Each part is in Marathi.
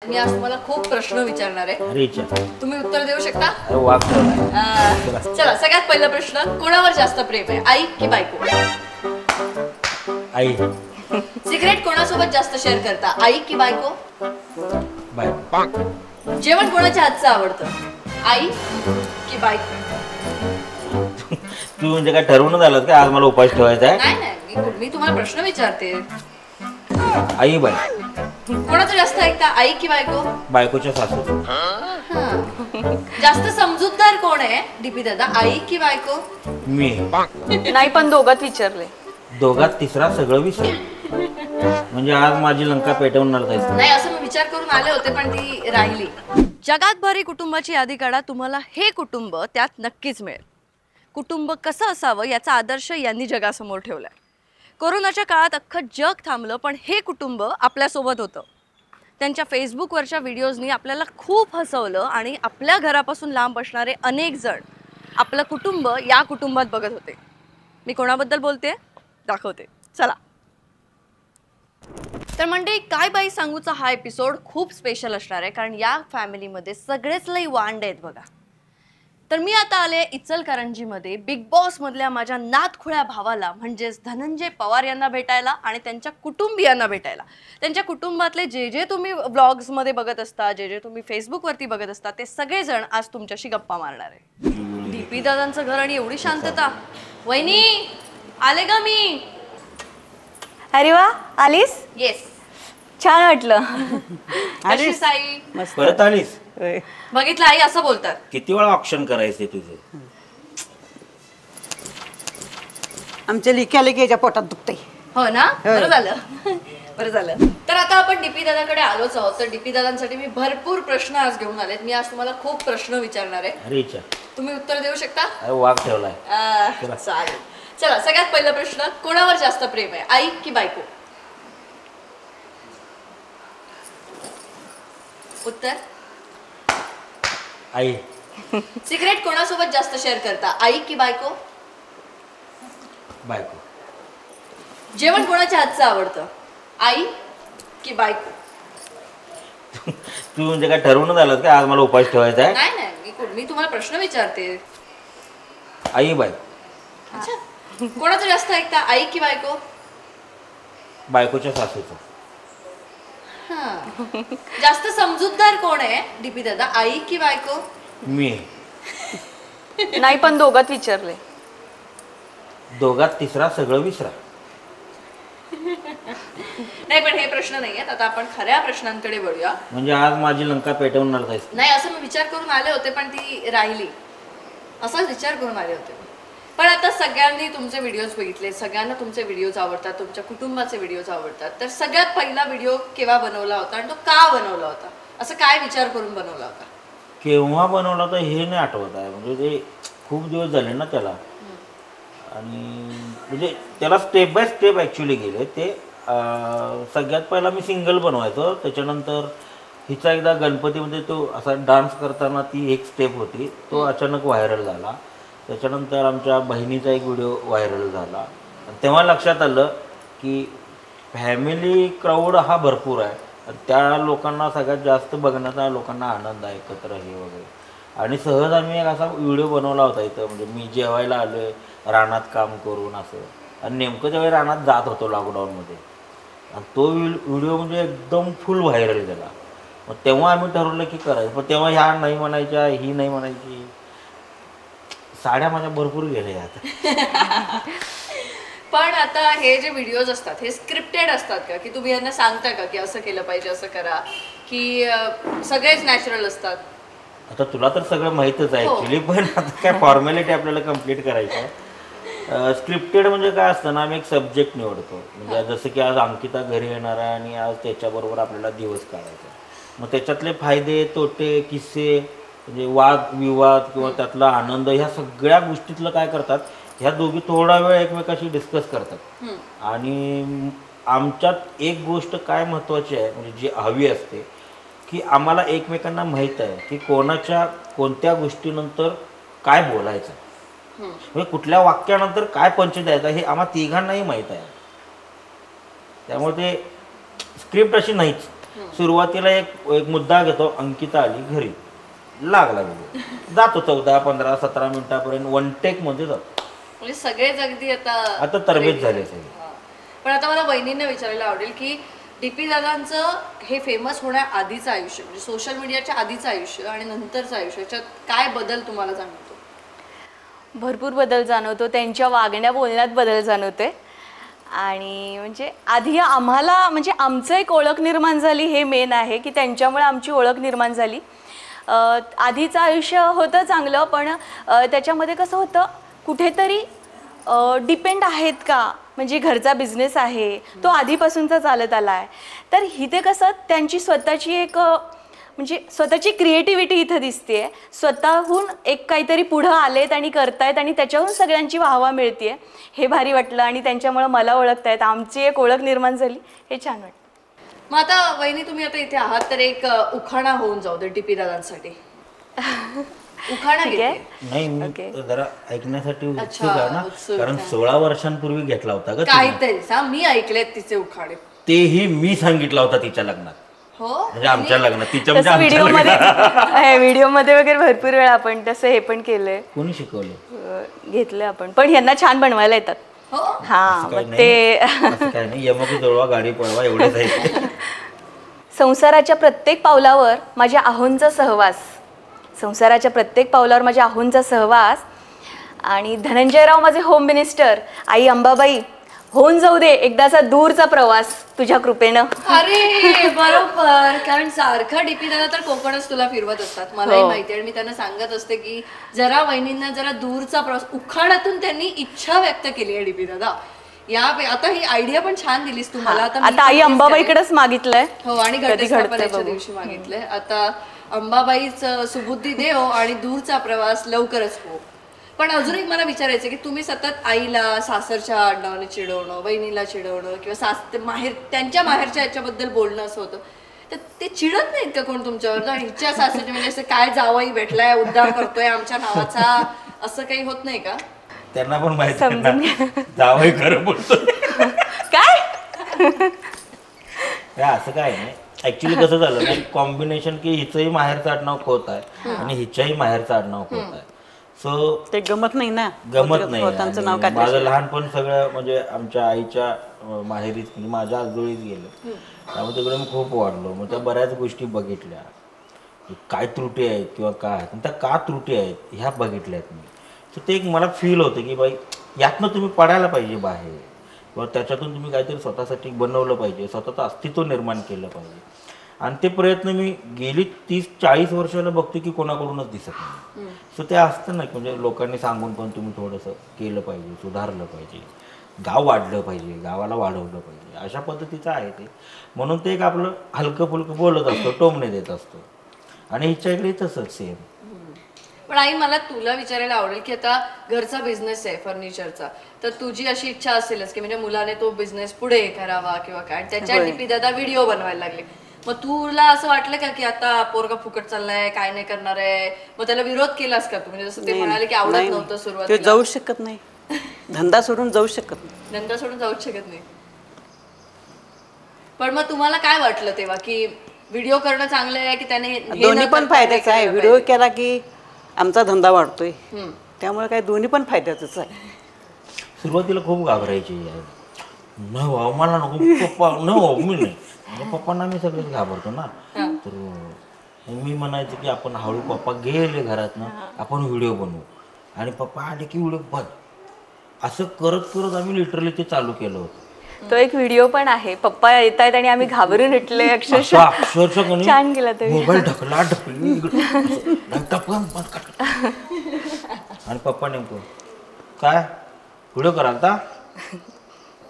मी आज तुम्हाला खूप प्रश्न विचारणार आहे. अरे तुम्ही उत्तर देऊ शकता? वाघ. चला, सगळ्यात पहिला प्रश्न, कोणावर जास्त प्रेम आहे, आई की बायको? आई. सिगरेट कोणासोबत जास्त शेअर करता, आई की बायको? बायको. जेवण कोणाच्या हातचं आवडतं, आई की बायको? तू म्हणजे काय ठरवून झालं का आज मला उपास ठेवायचा आहे? नाही नाही, मी तुम्हाला प्रश्न विचारते. आई. बाई. कोणाचं जास्त ऐकता, आई की बायको? बायकोच्या सासू. जास्त समजूतदार कोण आहे डीपी दादा, आई की बायको? मी. नाही, पण दोघात विचारले. दोघात तिसरा सगळं विसर. म्हणजे आज माझी लंका पेटवणार नाही असं मी विचार करून आले होते, पण ती राहिली. जगात भारी कुटुंबाची यादी काढा, तुम्हाला हे कुटुंब त्यात नक्कीच मिळेल. कुटुंब कसं असावं याचा आदर्श यांनी जगासमोर ठेवलाय. कोरोनाच्या काळात अख्खं जग थांबलं, पण हे कुटुंब आपल्यासोबत होतं. त्यांच्या फेसबुकवरच्या व्हिडिओजनी आपल्याला खूप हसवलं आणि आपल्या घरापासून लांब असणारे अनेक जण आपलं कुटुंब या कुटुंबात बघत होते. मी कोणाबद्दल बोलते दाखवते, चला. तर मंडळी, काय बाई सांगूचा हा एपिसोड खूप स्पेशल असणार आहे, कारण या फॅमिलीमध्ये सगळेच लई वांड आहेत बघा. तर मी आता आले इचलकरंजीमध्ये बिग बॉस मधल्या माझ्या नातखुळ्या भावाला म्हणजेच धनंजय पवार यांना भेटायला आणि त्यांच्या कुटुंबियांना भेटायला. त्यांच्या कुटुंबातले जे जे तुम्ही व्लॉग्समध्ये बघत असता, जे जे तुम्ही फेसबुकवरती बघत असता, ते सगळेजण आज तुमच्याशी गप्पा मारणार आहे. डीपी दादांचं घर आणि एवढी शांतता. वहिनी आले का मी? अरे वा, आलीस? येस, छान वाटलं. कशी साई? परत आलीस? बघितलं आई असं बोलतात. किती वेळा ऑप्शन करायचे तुझे? आमच्या लिक्याच्या पोटात दुखतंय. हो ना, बरं झालं. बरं झालं. तर आता आपण डीपी दादाकडे आलोच आहोत. तर डीपी दादांसाठी मी भरपूर प्रश्न आज घेऊन आलेत. मी आज तुम्हाला खूप प्रश्न विचारणार आहे. अरे तुम्ही उत्तर देऊ शकता? वाघ ठेवलाय. चालेल. चला, सगळ्यात पहिला प्रश्न, कोणावर जास्त प्रेम आहे, आई की बायको? उत्तर आई. सिगरेट कोणासोबत जास्त शेअर करता, आई की बायको? बायको. जेवण कोणाच्या हातचं आवडतं, आई की बायको? तू म्हणजे काय ठरवून झालं का आज मला उपास ठेवायचा आहे? नाही नाही, मी तुम्हाला प्रश्न विचारते. आई. बाई. अच्छा, कोणाचं जास्त ऐकता, आई की बायको? बायकोच्या सासूचं. जास्त समजूतदार कोण आहे डीपी दादा, आई की बायको? मी. नाही, पण दोघात विचारले. दोघात तिसरा सगळं विसरा. नाही, पण हे प्रश्न नाही आहेत. आता आपण खऱ्या प्रश्नांकडे वळूया. म्हणजे आज माझी लंका पेटवणार नाही असं मी विचार करून आले होते, पण ती राहिली. असाच विचार करून आले होते. पण आता सगळ्यांनी तुमचे व्हिडिओज बघितले, सगळ्यांना तुमचे व्हिडिओज आवडतात, तुमच्या कुटुंबाचे व्हिडिओज आवडतात. तर सगळ्यात पहिला व्हिडिओ केव्हा बनवला होता आणि तो का बनवला होता? असं काय विचार करून बनवला होता? केव्हा बनवला होता हे नाही आठवत आहे. म्हणजे ते खूप दिवस झाले ना त्याला. आणि म्हणजे त्याला स्टेप बाय स्टेप ॲक्च्युली गेले ते. सगळ्यात पहिला मी सिंगल बनवायचो. त्याच्यानंतर हिचा एकदा गणपतीमध्ये तो असा डान्स करताना ती एक स्टेप होती, तो अचानक व्हायरल झाला. त्याच्यानंतर आमच्या बहिणीचा एक व्हिडिओ व्हायरल झाला. तेव्हा लक्षात आलं की फॅमिली क्राऊड हा भरपूर आहे. त्या लोकांना सगळ्यात जास्त बघण्याचा लोकांना आनंद आहे, एकत्र हे वगैरे. आणि सहज आम्ही एक असा व्हिडिओ बनवला होता इथं. म्हणजे मी जेवायला आलो आहे रानात काम करून असं. आणि नेमकं त्यावेळी रानात जात होतो लॉकडाऊनमध्ये. आणि तो व्हिडिओ म्हणजे एकदम फुल व्हायरल झाला. मग तेव्हा आम्ही ठरवलं की करायचं. पण तेव्हा ह्या नाही म्हणायच्या, ही नाही म्हणायची. साड्या माझ्या भरपूर गेल्या आता. पण आता हे जे व्हिडिओज असतात हे स्क्रिप्टेड असतात का, की तुम्ही यांना सांगता का की असं केलं पाहिजे, असं करा, की सगळेच नॅचरल असतात? आता तुला तर सगळं माहीतच आहे ॲक्च्युली. पण आता काय फॉर्मॅलिटी आपल्याला कंप्लीट करायचं आहे. स्क्रिप्टेड म्हणजे काय असतं ना, आम्ही एक सब्जेक्ट निवडतो. म्हणजे जसं की आज अंकिता घरी येणार आहे आणि आज त्याच्याबरोबर आपल्याला दिवस काढायचा. मग त्याच्यातले फायदे तोटे किस्से म्हणजे वाद विवाद किंवा त्यातला आनंद ह्या सगळ्या गोष्टीतलं काय करतात, ह्या दोघी थोडा वेळ एकमेकाशी डिस्कस करतात. आणि आमच्यात एक गोष्ट काय महत्त्वाची आहे म्हणजे जी हवी असते की आम्हाला एकमेकांना माहीत आहे की कोणाच्या कोणत्या गोष्टीनंतर काय बोलायचं, म्हणजे कुठल्या वाक्यानंतर काय पंच द्यायचा हे आम्हा तिघांनाही माहीत आहे. त्यामुळे ते स्क्रिप्ट अशी नाहीच. सुरुवातीला एक मुद्दा घेतो, अंकिता आली घरी, लागला व्हिडिओ, जातो 14, 15, 17 मिनिटापर्यंत वन टेक मध्ये जातो. म्हणजे सगळेच अगदी आता तरबेज झाले सगळे. पण आता मला वहिनींना विचारायला आवडेल की डीपी दादांचं हे फेमस होण्याआधीचं आयुष्य म्हणजे सोशल मीडियाच्या आधीचं आयुष्य आणि नंतरचं आयुष्य याच्यात काय बदल तुम्हाला जाणवतो? भरपूर बदल जाणवतो, त्यांच्या वागण्या बोलण्यात बदल जाणवते. आणि म्हणजे आधी आम्हाला म्हणजे आमचं एक ओळख निर्माण झाली, हे मेन आहे की त्यांच्यामुळे आमची ओळख निर्माण झाली. आधीचं आयुष्य होतं चांगलं, पण त्याच्यामध्ये कसं होतं कुठेतरी डिपेंड आहेत का, म्हणजे घरचा बिझनेस आहे तो आधीपासूनचा चालत आला आहे. तर इथे कसं त्यांची स्वतःची एक म्हणजे स्वतःची क्रिएटिव्हिटी इथं दिसते, स्वतःहून एक काहीतरी पुढं आलेत आणि करतायत आणि त्याच्याहून सगळ्यांची वाहवा मिळते, हे भारी वाटलं. आणि त्यांच्यामुळं मला ओळखतायत, आमची एक ओळख निर्माण झाली, हे छान वाटतं. मग आता वहिनी तुम्ही आता इथे आहात तर एक उखाणा होऊन जाऊ दे डीपी दादांसाठी. उखाणा ठीक आहे. घेते. नाही मी Okay. जरा ऐकण्यासाठी उत्सुक अच्छा, आहे ना, उत्सुक कारण आहे. 16 वर्षांपूर्वी घेतला होता का तिने? काहीतरी सांग, मी ऐकलेत तिचे उखाणे. तेही मी सांगितला होता तिच्या लग्नात, हो म्हणजे आमच्या लग्नात, तिच्या म्हणजे तसं आमच्या व्हिडिओमध्ये व्हिडिओमध्ये वगैरे भरपूर वेळा आपण तसं हे पण केलंय, कोणी शिकवलं? घेतलं आपण. पण ह्यांना छान बनवायला येतात. हो हा असं काही मग नाही, ते असं काही नाही, यमक जवळवा गाडी पळवा एवढेच आहे. संसाराच्या प्रत्येक पावलावर माझ्या आहोंचा सहवास, संसाराच्या प्रत्येक पावलावर माझ्या आहोंचा सहवास. आणि धनंजयराव माझे होम मिनिस्टर, आई अंबाबाई, होऊन जाऊ दे एकदाचा दूरचा प्रवास तुझ्या कृपेनं. अरे बरोबर, कारण सारखा डीपी दादा तर कोकणच तुला फिरवत असतात, मलाही हो. माहिती आहे. आणि मी त्यांना सांगत असते की जरा वहिनींना जरा दूरचा प्रवास, उखाणातून त्यांनी इच्छा व्यक्त केली आहे डीपी दादा. आता ही आयडिया पण छान दिलीस तुम्हाला. मी आता पण आई तेच अंबाबाईकडेच मागितलंय. हो, आणि कधी घडतंय घटस्थापनेच्या बघू. दिवशी मागितलंय. आता अंबाबाईच सुबुद्धी देव आणि दूरचा प्रवास लवकरच हो. पण अजून एक मला विचारायचं की तुम्ही सतत आईला सासरच्या आडनावाने चिडवणं, वहिनीला चिडवणं किंवा माहेर त्यांच्या माहेरच्या याच्याबद्दल बोलणं असं होतं, तर ते चिडत नाहीत का कोण तुमच्यावर? हिच्या सासरच्या म्हणजे असं काय जावई भेटलाय, उद्धार करतोय आमच्या नावाचा, असं काही होत नाही का? त्यांना पण माहिती आहे ना, जावई खरं बोलतो. काय असं काय नाही, ऍक्च्युली कसं झालं ना, कॉम्बिनेशन की हिचंही माहेरचं आडनाव खोत आहे आणि हिच्याही माहेरचं आडनाव खोत आहे. सो ते गमत नाही ना, गमत नाही. त्यांचं नाव आणि काय? माझं लहानपण सगळं म्हणजे आमच्या आईच्या माहेरीच म्हणजे माझ्या आजोळीच गेलं, त्यामुळे तिकडे मी खूप वाढलो. मग त्या बऱ्याच गोष्टी बघितल्या, काय त्रुटी आहेत किंवा काय आहेत, त्या का त्रुटी आहेत ह्या बघितल्यात मी. सो ते एक मला फील होतं की बाई यातनं तुम्ही पडायला पाहिजे बाहेर, किंवा त्याच्यातून तुम्ही काहीतरी स्वतःसाठी बनवलं पाहिजे, स्वतःचं अस्तित्व निर्माण केलं पाहिजे. आणि ते प्रयत्न मी गेली 30-40 वर्षाला बघतो की कोणाकडूनच दिसत नाही. सो ते असतं ना की म्हणजे लोकांनी सांगून पण तुम्ही थोडंसं केलं पाहिजे, सुधारलं पाहिजे, गाव वाढलं पाहिजे, गावाला वाढवलं पाहिजे, अशा पद्धतीचं आहे ते. म्हणून ते एक आपलं हलकं फुलकं बोलत असतो, टोमणे देत असतो. आणि हिच्या इकडे तसंच सेम. पण आई मला तुला विचारायला आवडेल की आता घरचा बिझनेस आहे फर्निचरचा, तर तुझी अशी इच्छा असेलच की म्हणजे मुलाने तो बिझनेस पुढे करावा किंवा काय, त्याच्या डीपी दादा व्हिडिओ बनवायला लागले. मग तुला असं वाटलं का की आता पोरगा फुकट चाललाय, काय नाही करणार आहे, मग त्याला विरोध केलास का तू? म्हणजे जसं ते म्हणाले की आवडत नव्हतं ते सुरुवातीला. जाऊ शकत नाही, धंदा सोडून जाऊ शकत नाही. नंतर सोडून जाऊच शकत नाही. पण मग तुम्हाला काय वाटलं तेव्हा की व्हिडिओ करणं चांगलं आहे की त्याने हे न दोन्ही पण करता फायद्याचं आहे. हे केलं व्हिडिओ पाहिजे? केला की आमचा धंदा वाढतोय, हम्म. त्यामुळे काय दोन्ही पण फायद्याचंच आहे. सुरुवातीला खूप घाबरायची आहे, न व्हाव मला नको पप्पा, न व्हाव मी नाही, पप्पांना मी सगळेच घाबरतो ना. तर मी म्हणायचं की आपण हळू, पप्पा गेले घरात ना, आपण व्हिडिओ बनवू, आणि पप्पा आले की व्हिडिओ बन, असं करत करत आम्ही लिटरली ते चालू केलं होतं. तो एक व्हिडिओ पण आहे, पप्पा येत आहेत आणि आम्ही घाबरून उठले अक्षरशः. छान केला तो मोबाईल ढकला ढकली आणि पप्पा नेमकं काय व्हिडिओ करा आता?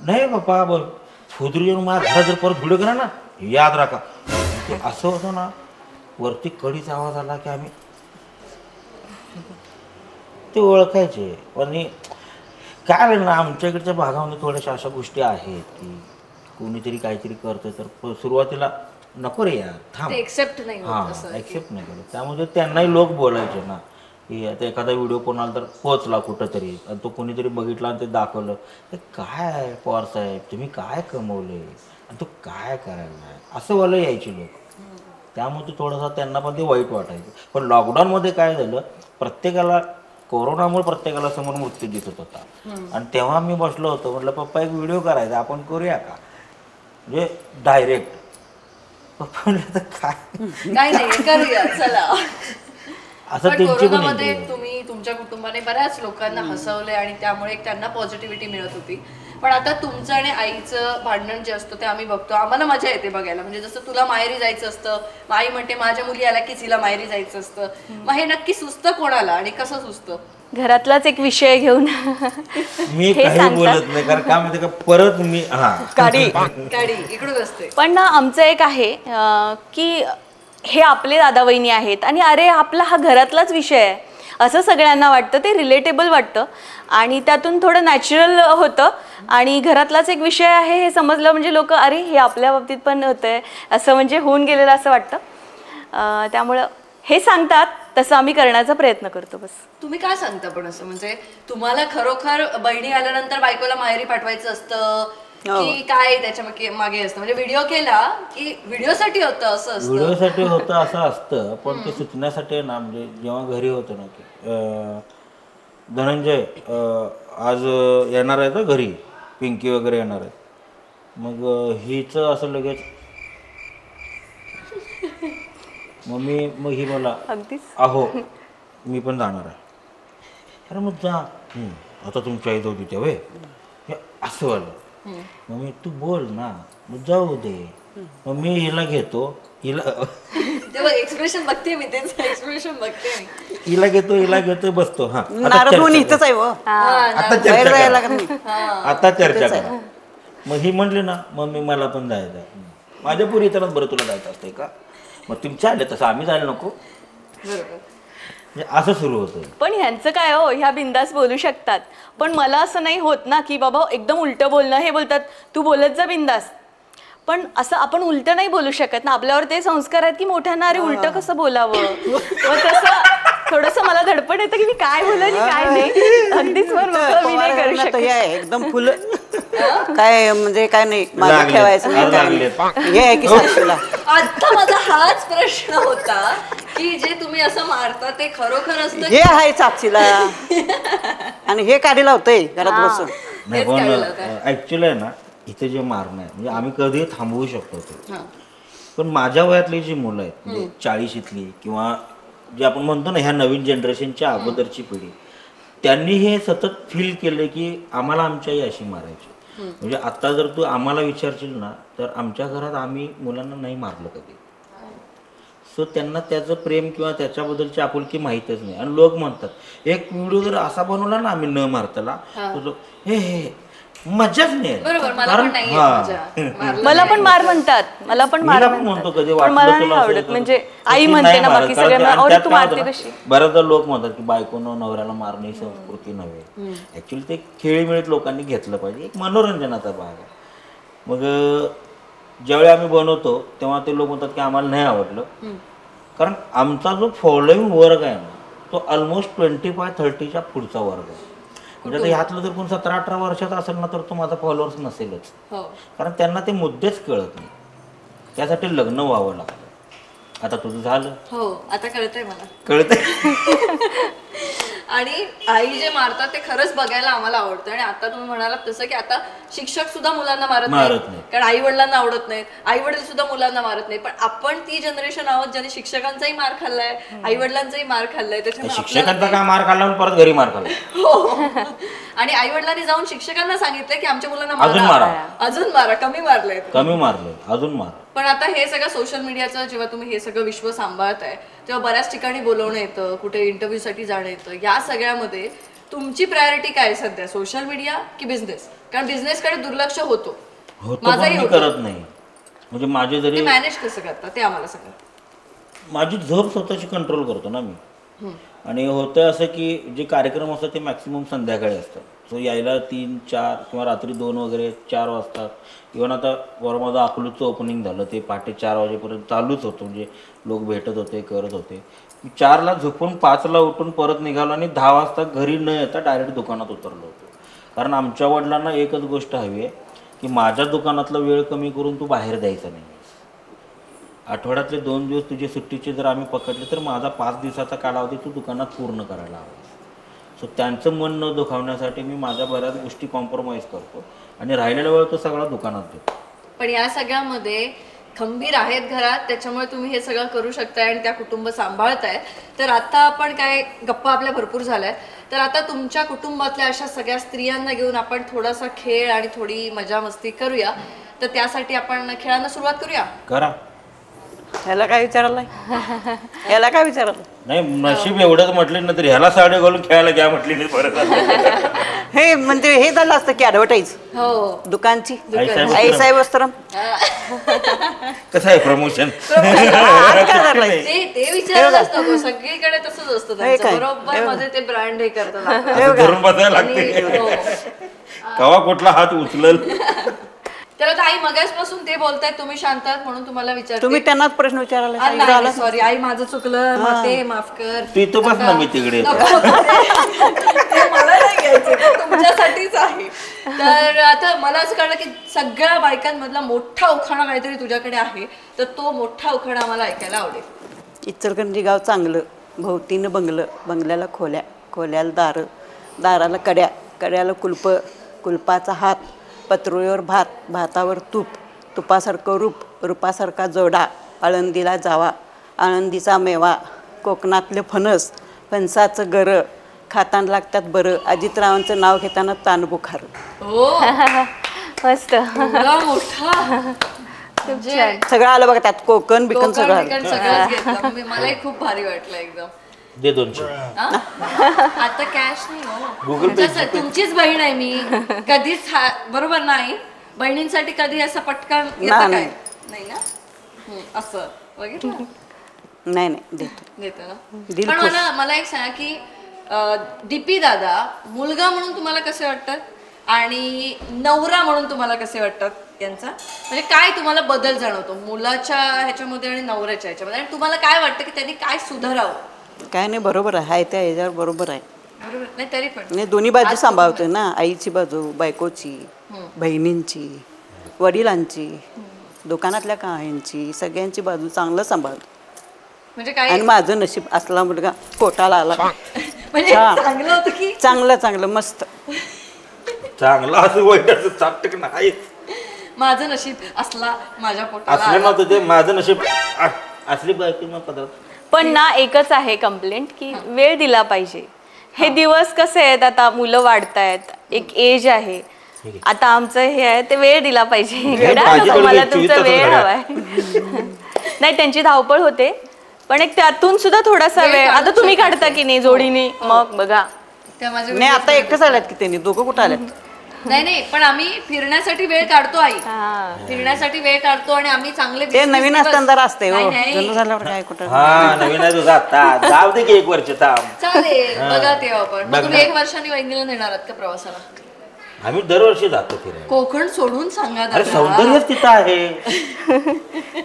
नाही पप्पा बघ फुदरी येऊन माझ्या घरात जर परत व्हिडिओ करा ना, याद राखा. ते असं होतं ना, वरती कडीचा आवाज आला की आम्ही ते ओळखायचे. आणि काय ना आमच्या इकडच्या भागामध्ये थोड्याशा अशा गोष्टी आहेत की कोणीतरी काहीतरी करतं तर सुरुवातीला नको रे यार थांब, ते एक्सेप्ट नाही होत हां असं. ॲक्सेप्ट नाही करत. त्यामुळे त्यांनाही लोक बोलायचे ना, की आता एखादा व्हिडिओ कोणाला तर पोचला कुठंतरी आणि तो कोणीतरी बघितला आणि ते दाखवलं, हे काय आहे पवार साहेब, तुम्ही काय कमवले आणि तो काय करायला, असं वाला यायचे लोक. त्यामुळे ते थोडंसं त्यांना पण ते वाईट वाटायचं. पण लॉकडाऊनमध्ये काय झालं, प्रत्येकाला कोरोनामुळे प्रत्येकाला समोर मृत्यू दिसत होता. आणि तेव्हा मी बसलो होतो, म्हटलं पप्पा एक व्हिडिओ करायचा, आपण करूया का, म्हणजे डायरेक्ट. पप्पा म्हटलं तर काय नाही करूया चला. असं पण त्यांची पण कोरोनामध्ये interview. तुम्ही तुमच्या कुटुंबाने बऱ्याच लोकांना हसवले आणि त्यामुळे एक त्यांना पॉझिटिव्हिटी मिळत होती. पण आता तुमचं आणि आईचं भांडण जे असतं ते आम्ही बघतो, आम्हाला मजा येते बघायला. म्हणजे जसं तुला माहेरी जायचं असतं, आई म्हणते माझ्या मुली आल्या की तिला माहेरी जायचं असतं. मग हे नक्की सुचतं कोणाला आणि कसं सुचतं? घरातलाच एक विषय घेऊन मी हे काही सांगतात. बोलत नाही, कारण काय माहिती का, परत मी गाडी इकडून असते. पण आमचं एक आहे की हे आपले दादा वहिनी आहेत आणि अरे आपला हा घरातलाच विषय आहे असं सगळ्यांना वाटतं, ते रिलेटेबल वाटतं आणि त्यातून थोडं नॅचरल होतं आणि घरातलाच एक विषय आहे हे समजलं म्हणजे लोक अरे हे आपल्या बाबतीत पण होतंय असं म्हणजे होऊन गेलेलं असं वाटतं. त्यामुळं हे सांगतात तसं आम्ही करण्याचा प्रयत्न करतो. बस. तुम्ही काय सांगता पण असं, म्हणजे तुम्हाला खरोखर बहिणी आल्यानंतर बायकोला माहेरी पाठवायचं असतं की काय त्याच्या मागे असतं? म्हणजे व्हिडिओ केला की व्हिडिओसाठी होतं असं असतं? व्हिडिओसाठी होतं असं असतं, पण ते सुचण्यासाठी ना, म्हणजे जेव्हा घरी होतं ना की धनंजय आज येणार आहे तर घरी पिंकी वगैरे येणार आहे, मग हिचं असं लगेच मग ही मला अगदीच अहो मी पण जाणार आहे. अरे मग जा. आता तुमच्या आई जाऊ तिथे वय हे असं वालं. मग मी तू बोल ना, मग जाऊ दे. मग मी हिला घेतो, तेव्हा एक्सप्रेशन बघते मी, तेच एक्सप्रेशन बघते मी. हिला घेतो बसतो. हा नारद इथंच आहे व. आता बाहेर चर्चा जायला करा. लागत नाही. आता चर्चा करा. मग ही म्हणली ना, मग मला पण जायचं. माझ्या पुरी येतानाच बरं तुला जायचं असतंय का, मग तुमच्या आले तसं आम्ही जायला नको, बरोबर. असं सुरू होतं. पण ह्यांचं काय हो, ह्या बिंदास बोलू शकतात पण मला असं नाही होत ना की बाबा एकदम उलटं बोलणं. हे बोलतात तू बोलत जा बिंदास, पण असं आपण उलटं नाही बोलू शकत ना. आपल्यावर ते संस्कार आहेत की मोठ्यांना अरे उलटं कसं बोलावं. मग तसं थोडंसं मला धडपड येतं की मी काय बोलू आणि काय नाही. अगदीच मी नाही करू पवारांना शकत. तर हे आहे, एकदम फुल काय म्हणजे काय नाही मागे लागलेत, ठेवायचं नाही, काय नाही. लागलेत. हे आहे की सासूला आता माझा हाच प्रश्न होता की जे तुम्ही असं मारता ते खरोखर असतं हे आहे साक्षीला आणि हे काढी लावतंय घरात बसून. नाही तेच काय झालं पण ऍक्च्युली आहे ना, इथे जे मारणं आहे म्हणजे आम्ही कधी थांबवू शकतो ते. हां. पण माझ्या वयातली जी मुलं आहेत म्हणजे 40शीतली किंवा जे आपण म्हणतो ना ह्या नवीन जनरेशनच्या अगोदरची पिढी, त्यांनी हे सतत फील केलं की आम्हाला आमची आई अशी मारायची. म्हणजे आता जर तू आम्हाला विचारशील ना, तर आमच्या घरात आम्ही मुलांना नाही मारलं कधी. सो त्यांना त्याचं प्रेम किंवा त्याच्याबद्दलची आपुलकी माहीतच नाही. आणि लोक म्हणतात एक व्हिडिओ जर असा बनवला ना आम्ही न मारताला, तर हे मजाच नाही. बरोबर, मला पण नाही येत मजा. मारलं मला पण मार म्हणतात, मला पण मार म्हणतो म्हणतात. कधी पण वाटलं मला नाही तुला असेल आवडत. तर- म्हणजे तर आई ती म्हणते नाही ना मारत. बाकी कारण सगळ्यांना आणि अरे त्यात तू काय मारते होतं ना, कशी. बऱ्याचदा लोक म्हणतात की बायकोनं नवऱ्याला मारणे ही संस्कृती नव्हे. ऍक्च्युली ते खेळीमेळीत लोकांनी घेतलं पाहिजे, एक मनोरंजनाचा भाग आहे. मग ज्यावेळी आम्ही बनवतो तेव्हा ते लोक म्हणतात की आम्हाला नाही आवडलं, कारण आमचा जो फॉलोईंग वर्ग आहे ना तो ऑलमोस्ट 25-30च्या पुढचा वर्ग आहे. म्हणजे आता ह्यातलं जर कोण 17-18 वर्षाचा असेल ना तर तो माझा फॉलोअर्स नसेलच. हो. कारण त्यांना ते मुद्देच कळत नाही. त्यासाठी लग्न व्हावं लागतं. आता तुझं झालं, हो, आता कळतंय मला. कळतंय. आणि आई जे मारतात ते खरंच बघायला आम्हाला आवडतं. आणि आता तुम्ही म्हणालात तसं की आता शिक्षक सुद्धा मुलांना मारत नाही. नाही, कारण आई वडिलांना आवडत नाहीत. आई वडील सुद्धा मुलांना मारत नाही. पण आपण ती जनरेशन आहोत ज्याने शिक्षकांचाही मार खाल्लाय, आई वडिलांचाही मार खाल्लाय. त्याच्यामुळे शिक्षकांचा काय मार खाल्ला आणि परत घरी मार खाल्ला. हो. आणि आई वडिलांनी जाऊन शिक्षकांना सांगितलंय की आमच्या मुलांना अजून मारा. अजून मारा, कमी मारलंय. कमी मारले, अजून मार. पण आता हे सगळं सोशल मीडियाचं जेव्हा तुम्ही हे सगळं विश्व सांभाळताय तेव्हा बऱ्याच ठिकाणी बोलवणं येतं, कुठे इंटरव्ह्यू साठी जाणं येतं. या सगळ्यामध्ये तुमची प्रायोरिटी काय आहे सध्या, सोशल मीडिया की बिझनेस? कारण बिझनेसकडे दुर्लक्ष होतो. पण मी करत नाही. म्हणजे माझे जरी मॅनेज कसं करता ते आम्हाला सांगा. माझी झोप स्वतःची कंट्रोल करतो ना मी. आणि होतं असं की जे कार्यक्रम असतात ते मॅक्सिमम संध्याकाळी असतात. सो यायला 3, 4 किंवा रात्री 2 वगैरे 4 वाजतात. इव्हन आता बरं माझं अकलूजचं ओपनिंग झालं ते पहाटे 4 वाजेपर्यंत चालूच होतं. म्हणजे लोक भेटत होते, करत होते. 4ला झोपून 5ला उठून परत निघालो आणि 10 वाजता घरी न येता डायरेक्ट दुकानात उतरलो होतो. कारण आमच्या वडिलांना एकच गोष्ट हवी आहे की माझ्या दुकानातला वेळ कमी करून तू बाहेर द्यायचा नाही. आठवड्यातले 2 दिवस तुझे सुट्टीचे जर आम्ही पकडले तर माझा 5 दिवसाचा कालावधी तू दुकानात पूर्ण करायला हवा. सो त्यांचं मन न दुखावण्यासाठी मी माझ्या बऱ्याच गोष्टी कॉम्प्रोमाइज करतो आणि राहिलेला वेळ तो सगळा दुकानात देतो. पण या सगळ्यामध्ये खंबीर आहेत घरात, त्याच्यामुळे तुम्ही हे सगळं करू शकताय आणि त्या कुटुंब सांभाळताय. तर आता आपण काय गप्पा आपल्या भरपूर झाल्यात, तर आता तुमच्या कुटुंबातल्या अशा सगळ्या स्त्रियांना घेऊन आपण थोडासा खेळ आणि थोडी मजा मस्ती करूया. तर त्यासाठी आपण खेळांना सुरुवात करूया. करा. ह्याला काय विचारायला ह्याला काय विचारायला नाही नशीब एवढंच म्हटलं ना तर ह्याला साडे घालून खेळायला घ्या म्हटली नाही परत. हे म्हणजे हे झालं असतं की ॲडव्हर्टाईज हो दुकानची आईसाहेब आईसाहेब वस्त्रम कसं आहे प्रमोशन. आज काय झालंय ते विचारायलाच नको, सगळीकडे तसंच असतं त्यांचं. काय? बरोबर मध्ये ते ब्रँड हे करतात. असं धरून बसायला लागते. हो. कवा कुठला हात उचलल. तर आता आई मगासपासून ते बोलतायत, तुम्ही शांत आहात म्हणून तुम्हाला विचारते. तुम्ही त्यांनाच प्रश्न विचारायला सॉरी आई, माझं चुकलं, ते माफ कर. तू इथं बस ना, मी तिकडे येतो. ते मला नाही घ्यायचं, ते तुमच्यासाठीच आहे. तर आता मला असं कळलं की सगळ्या बायकांमधला मोठा उखाणा काहीतरी तुझ्याकडे आहे, तर तो मोठा उखाणा आम्हाला ऐकायला आवडेल. इचलकरंजी गाव चांगलं, भोवतीनं बंगलं, बंगल्याला खोल्या, खोल्याला दारं, दाराला कड्या, कड्याला कुलपं, कुलपाचा हात, पत्रोळीवर भात, भातावर तूप, तुपासारखं रूप, रूपासारखा जोडा, आळंदीला जावा, आळंदीचा मेवा, कोकणातले फणस, फणसाचं गरं, खाताना लागतात बरं, अजितरावांचं नाव घेताना तानबुखार. हो मस्त. एवढा मोठा म्हणजे सगळं आलं बघा त्यात, कोकण बिकन सगळं आलं. कोकण सगळंच घेतलं. मलाही खूप भारी वाटलं एकदम. दे 200. आता कॅश नाही हो. तुमचीच बहीण आहे मी, कधीच बरोबर नाही. बहिणींसाठी कधी असं पटकन येतं काय नाही ना. असं बघितलं नाही नाही देतो ना. पण मला एक सांगा की डीपी दादा मुलगा म्हणून तुम्हाला कसे वाटतात आणि नवरा म्हणून तुम्हाला कसे वाटतात यांचा, म्हणजे काय तुम्हाला बदल जाणवतो मुलाच्या ह्याच्यामध्ये आणि नवऱ्याच्या ह्याच्यामध्ये, आणि तुम्हाला काय वाटतं की त्यांनी काय सुधारावं? काय नाही, बरोबर आहे त्या ह्याच्यावर बरोबर आहे. बरोबर नाही तरी पण नाही, दोन्ही बाजू सांभाळतोय ना, आईची बाजू, बायकोची, बहिणींची, वडिलांची, दुकानातल्या काहींची, सगळ्यांची बाजू चांगलं सांभाळतो. म्हणजे काय आणि माझं नशीब असला मुलगा कोटाला आला. म्हणजे चांगलं होतं की चांगलं चांगलं मस्त चांगला असं वाईट असं चाटक नाही. माझं नशीब असला माझ्या पोटाला असलं नव्हतं ते, माझं नशीब असली बायको मग पदार्थ. पण ना एकच आहे कंप्लेंट की वेळ दिला पाहिजे. हे दिवस कसे आहेत, आता मुलं वाढतायत, एक एज आहे, आता आमचं हे आहे ते वेळ दिला पाहिजे. मला तुमचा वेळ हवाय. नाही त्यांची धावपळ होते, पण एक त्यातून सुद्धा थोडासा वेळ आता तुम्ही काढता की नाही जोडीने, मग बघा. नाही आता एकटेच आल्यात की त्यांनी, दोघं कुठं आल्यात? नाही पण आम्ही फिरण्यासाठी वेळ काढतो आई, फिरण्यासाठी वेळ काढतो आणि आम्ही चांगले ते नवीन असताना जरा असते हो, नाही. जुनं झाल्यावर काय कुठं. हा नवीन आहे तुझा आता, जाऊ दे की 1 वर्ष थांब. चालेल बघा तेव्हा आपण. मग तुम्ही 1 वर्षाने वहिनीला नेणार आहात का प्रवासाला? आम्ही दरवर्षी जातो फिरायला. कोकण सोडून सांगा अरे दादा. सौंदर्यच तिथं आहे,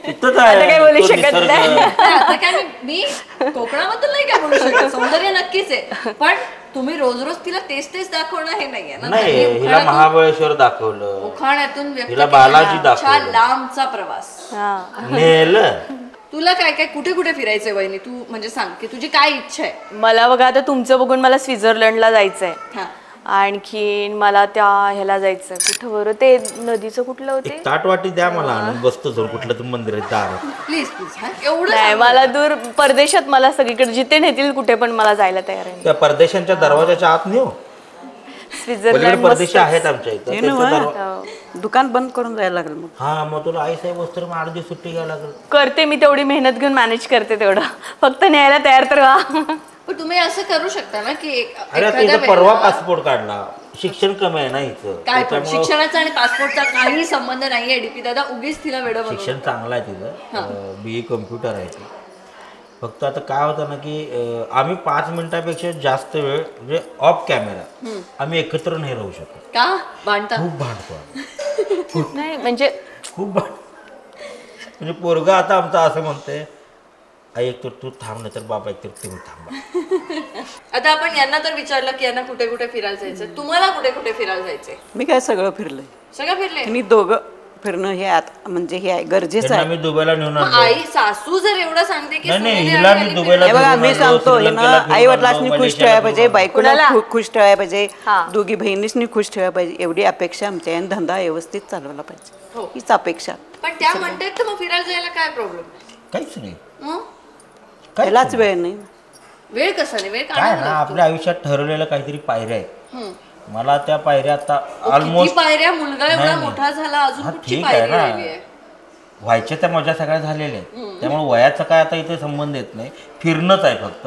तिथंच आता आहे काय बोलू तो शकत निसर्ग. नाही. आता काय मी कोकणाबद्दल नाही काय बोलू शकत, सौंदर्य नक्कीच आहे, पण तुम्ही रोज रोज तिला तेच दाखवणं हे नाहीये ना. नाही त्यांनी हिला महाबळेश्वर दाखवलं, उखाण्यातून व्यक्त हिला बालाजी केलेला दाखवलं. अच्छा लांबचा प्रवास. नेलं. तुला काय काय कुठे कुठे फिरायचंय वहिनी, तू म्हणजे सांग की तुझी काय इच्छा आहे? मला बघा आता तुमचं बघून मला स्वित्झर्लंडला जायचंय, हा आणखीन मला त्या ह्याला जायचं, कुठं बरं ते नदीचं कुठलं होते, एक ताट वाटी द्या मला आणून, बसतो जाऊन कुठलं तर मंदिर आहे दारात. Please please. एवढं नाही सांग. मला दूर परदेशात, मला सगळीकडे जिथे नेतील कुठे पण मला जायला तयार आहे. त्या परदेशांच्या दरवाजाच्या आत नेऊ. पलीकडे स्वित्झर्लंड परदेशी आहेत आमच्या इथं, हे त्यांचा ना, दरवा- दुकान बंद करून जायला लागलं मग. हा मग तुला आई साहेब वस्त्र मग 8 दिवस सुट्टी घ्यायला लागेल. करते मी तेवढी मेहनत घेऊन मॅनेज करते तेवढं, फक्त न्यायला तयार तर व्हा. पण तुम्ही असं करू शकता ना की अरे आता इथं परवा पासपोर्ट काढला, शिक्षण कमी आहे ना इथं, काय पण त्याच्यामुळं शिक्षणाचा आणि पासपोर्टचा काही संबंध नाहीये डीपी दादा, उगीच तिला वेळ बनवू. शिक्षण चांगलं आहे तिथं, BA कम्प्युटर आहे ती. फक्त आता काय होतं ना की आम्ही 5 मिनिटापेक्षा जास्त वेळ म्हणजे ऑफ कॅमेरा आम्ही एकत्र नाही राहू शकत. का भांडता? खूप भांडतो आम्ही. नाही म्हणजे खूप म्हणजे पोरगा आता आमचा असं म्हणते, आई एकतर तू थांब नाही तर बाबा एकतर तुम्ही थांबा. आता आपण यांना तर विचारलं की यांना कुठे कुठे फिरायला जायचं, तुम्हाला कुठे कुठे फिरायला जायचंय? मी काय सगळं फिरलंय. सगळं फिरले? आणि दोघं फिरणं हे आता म्हणजे हे आहे गरजेचं त्यांना आहे. मी दुबईला नेऊन मग आणलो. आई सासू जर एवढं सांगते की नाही नाही सुनेने हिला आणि मी आईने दुबईला हे बघा फिरवून मी आणलो, सांगतो हे श्रीलंकेला ना फिरवून आई वडिलांनी आणलो, खुश मलेशियाला ठेवायला पाहिजे, फिरवून बायकोला कुणाला? खुश ठेवायला पाहिजे, हा. दोघी बहिणींनी खुश ठेवायला पाहिजे, एवढी अपेक्षा आमच्या आहे. आणि धंदा व्यवस्थित चालवायला पाहिजे हो. हीच अपेक्षा. पण त्या म्हणतात तर मग फिरायला जायला काय प्रॉब्लेम? काहीच नाही. त्यालाच काहीच नाही. वेळ नाही. वेळ कसा नाही, वेळ काय काढायला ना लागतो. आपल्या आयुष्यात ठरवलेलं काहीतरी पायऱ्या आहेत. हम्म. मला त्या पायऱ्या आता किती ऑलमोस्ट पायऱ्या, मुलगा एवढा नाही, नाही. मोठा झाला अजून हा, कुठची ठीक आहे पायरी ना. राहिली आहे? व्हायच्या त्या मजा सगळ्या झालेल्या आहेत. त्यामुळे वयाचा काय आता इथे संबंध येत नाही, फिरणंच आहे फक्त.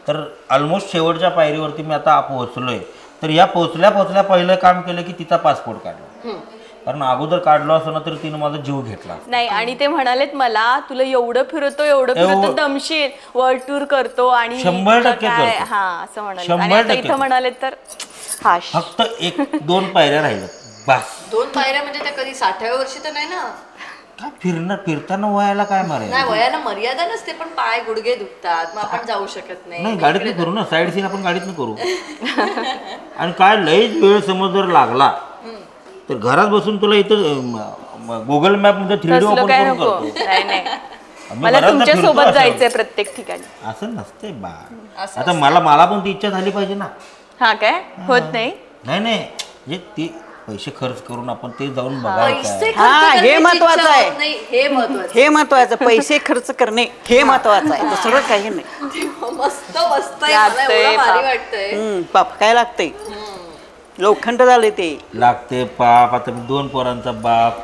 तर ऑलमोस्ट शेवटच्या पायरीवरती मी आता पोहोचलोय. तर या पोहोचल्या पहिलं काम केलं की तिचा पासपोर्ट काढला. कारण अगोदर काढलो असं ना तर तिनं माझा जीव घेतला. नाही. आणि ते म्हणालेत मला तुला एवढं फिरतो दमशील, वर्ल्ड टूर करतो आणि 100% काय करतो. हा असं म्हणाले. 100% आणि आता इथं म्हणाले तर हा फक्त 1-2 पायऱ्या राहिल्या बस. 2 पायऱ्या म्हणजे त्या कधी 60व्या वर्षी तर नाही ना? काय फिरताना वयाला काय मारे. नाही, वयाला मर्यादा नसते, पण पाय गुडघे दुखतात, मग आपण जाऊ शकत नाही नाही. गाडीतनं करू ना, साईड सीन आपण गाडीतनं करू. आणि काय लईच वेळ समज जर लागला तर घरात बसून तुला इथं गुगल मॅप मध्ये 3D तसलं ओपन काय करून नको. करतो. नाही नाही आम्ही मला बऱ्याचदा तुमच्या फिरतो सोबत असं. जायचंय प्रत्येक ठिकाणी. असं नसते बा. असं आता मला पण ती इच्छा झाली पाहिजे ना. हा काय होत नाही. नाही म्हणजे ते पैसे खर्च करून आपण ते जाऊन पैसे बघायचं. खर्च हा, हे करण्याची महत्वाचं इच्छा आहे. होत नाही, हे महत्वाचं. हे महत्वाचं, पैसे खर्च करणे हे महत्वाचं आहे, दुसरं काही नाही. मस्त मस्त आहे, मला लागतंय, एवढं भारी बाप. वाटतंय. पाप काय लागतंय, लोखंड झाले ते. लागते पाप. आता मी 2 पोरांचा बाप,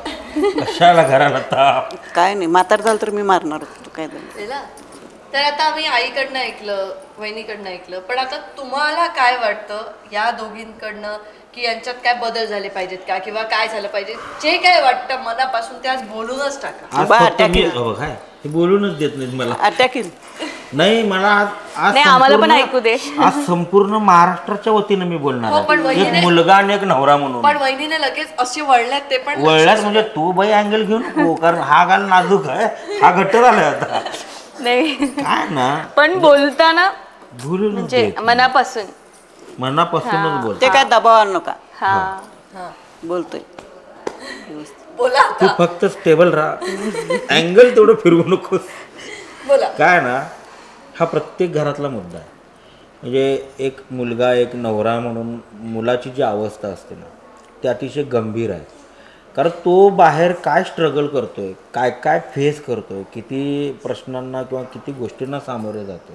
कशाला घराला ताप. काय नाही, म्हातार झालं तर मी मारणार होतो, काय झालं. केलं? तर आता आम्ही आईकडनं ऐकलं, वहिनीकडनं ऐकलं, पण आता तुम्हाला काय वाटतं या दोघींकडनं की यांच्यात काय बदल झाले पाहिजेत का, किंवा काय झालं पाहिजे? जे काय वाटतं मनापासून ते आज बोलूनच टाका. आज बा, फक्त मी टाकील. काय ते बोलूनच देत नाहीत मला. अटॅकिंग. नाही मला आज नाही, आम्हाला पण ऐकू दे. आज संपूर्ण महाराष्ट्राच्या वतीनं मी बोलणार हो, पण आहे. वहिनीने- एक मुलगा आणि एक नवरा म्हणून. पण वहिनीने लगेच असे वळल्यात, ते पण वळल्यात म्हणजे तू बाई अँगल घेऊ नको, कारण हा गाल नाजूक आहे, हा घट्ट झालाय आता. नाही काय ना पण बोलताना बोलूनच म्हणजे देत. मनापासून. मनापासूनच बोल. ते काय दबाव आणू नका, हा हा. बोलतोय. बोला तू आता. फक्त स्टेबल राहा, अँगल तेवढं फिरवू नकोस. बोला. काय ना हा प्रत्येक घरातला मुद्दा आहे. म्हणजे एक मुलगा एक नवरा म्हणून मुलाची जी अवस्था असते ना ती अतिशय गंभीर आहे. कारण तो बाहेर काय स्ट्रगल करतोय, काय काय फेस करतोय, किती प्रश्नांना किंवा किती गोष्टींना सामोरे जातो,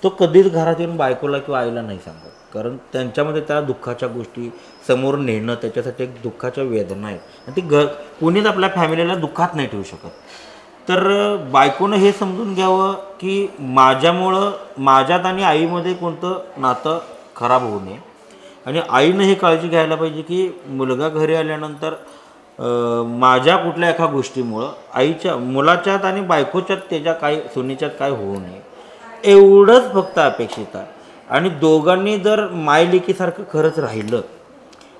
तो कधीच घरात येऊन बायकोला किंवा आईला नाही सांगत. कारण त्यांच्यामध्ये त्या दुःखाच्या गोष्टी समोर नेणं त्याच्यासाठी एक दुःखाच्या वेदना आहेत. आणि ती कोणीच आपल्या फॅमिलीला दुःखात नाही ठेवू शकत. तर बायकोनं हे समजून घ्यावं की माझ्यामुळं माझ्यात आणि आईमध्ये कोणतं नातं खराब होऊ नये. आणि आईनं हे काळजी घ्यायला पाहिजे की मुलगा घरी आल्यानंतर माझ्या कुठल्या एका गोष्टीमुळं आईच्या मुलाच्यात आणि बायकोच्यात त्याच्या काय सुनेच्यात काय होऊ नये, एवढंच फक्त अपेक्षित आहे. आणि दोघांनी जर मायलेकीसारखं खरंच राहिलं,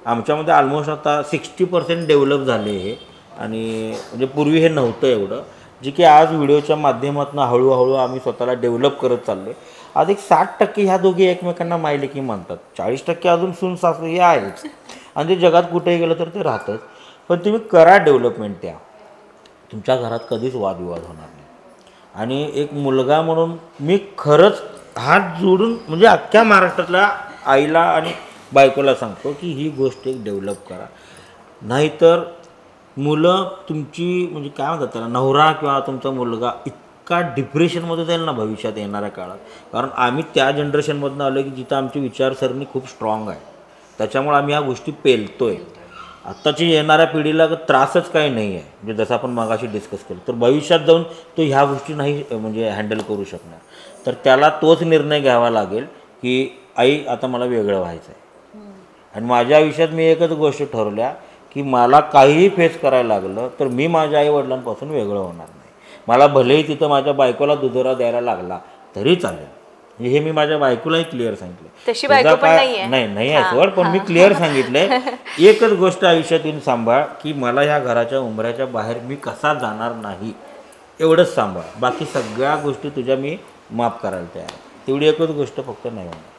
आमच्यामध्ये ऑलमोस्ट आता 60% डेव्हलप झाले हे. आणि म्हणजे पूर्वी हे नव्हतं एवढं, जे की आज व्हिडिओच्या माध्यमातून हळूहळू आम्ही स्वतःला डेव्हलप करत चाललो आहे. आज एक 60% ह्या दोघी एकमेकांना मायलेकी मानतात, 40% अजून सून सासू हे आहेच. आणि ते जगात कुठेही गेलं तर ते राहतंच. पण तुम्ही करा डेव्हलपमेंट, त्या तुमच्या घरात कधीच वादविवाद होणार नाही. आणि एक मुलगा म्हणून मी खरंच हात जोडून म्हणजे अख्ख्या महाराष्ट्रातल्या आईला आणि बायकोला सांगतो की ही गोष्ट एक डेव्हलप करा. नाहीतर मुलं तुमची म्हणजे काय म्हणतात त्याला, नवरा किंवा तुमचा मुलगा इतका डिप्रेशनमध्ये जाईल ना भविष्यात येणाऱ्या काळात. कारण आम्ही त्या जनरेशनमधून आलो की जिथं आमची विचारसरणी खूप स्ट्रॉंग आहे, त्याच्यामुळे आम्ही ह्या गोष्टी पेलतोय. आत्ताची येणाऱ्या पिढीला त्रासच काही नाही आहे. म्हणजे जसं आपण मगाशी डिस्कस केलं, तर भविष्यात जाऊन तो ह्या गोष्टी नाही म्हणजे हँडल करू शकणार. तर त्याला तोच निर्णय घ्यावा लागेल की आई आता मला वेगळं व्हायचं आहे. आणि माझ्या आयुष्यात मी एकच गोष्ट ठरवल्या की मला काहीही फेस करायला लागलं तर मी माझ्या आईवडिलांपासून वेगळं होणार नाही. मला भलेही तिथं माझ्या बायकोला दुजोरा द्यायला लागला तरी चालेल. हे मी माझ्या बायकोलाही क्लिअर सांगितलं. तशी बायको पण नाहीये. नाही आहे सोड, पण मी क्लिअर सांगितलंय एकच गोष्ट आयुष्यातून सांभाळ की मला ह्या घराच्या उंबऱ्याच्या बाहेर मी कसा जाणार नाही एवढंच सांभाळ. बाकी सगळ्या गोष्टी तुझ्या मी माफ करायला तयार आहे. तेवढी एकच गोष्ट फक्त नाही होणार.